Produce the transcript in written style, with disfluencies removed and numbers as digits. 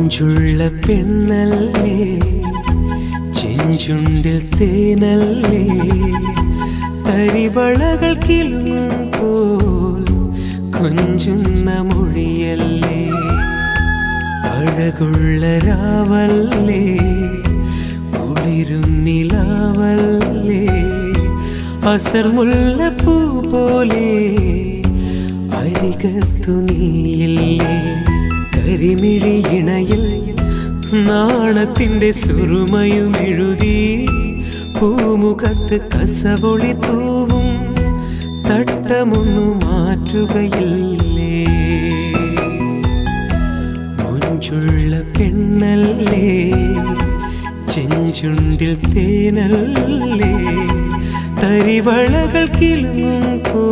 മൊഞ്ചുള്ള പെണ്ണല്ലേ, ചെഞ്ചുണ്ടിൽ തേനല്ലേ, തരിവളകൾ കിലുങ്ങും പോൽ കൊഞ്ചുന്ന മൊഴിയല്ലേ, അഴകുള്ള രാവല്ലേ, കുളിരും നിലാവല്ലേ, അസർമുല്ലപ്പൂ പോലെ അരികത്തു നീയില്ലേ, കരിമിഴിയിണയിൽ നാണത്തിന്റെ സുറുമയും എഴുതി, പൂമുഖത്ത് കസവൊളി തൂവും തട്ടമൊന്നു മാറ്റുകയില്ലേ. മൊഞ്ചുള്ള പെണ്ണല്ലേ, ചെഞ്ചുണ്ടിൽ തേനല്ലേ, തരിവളകൾ കിലുങ്ങും പോ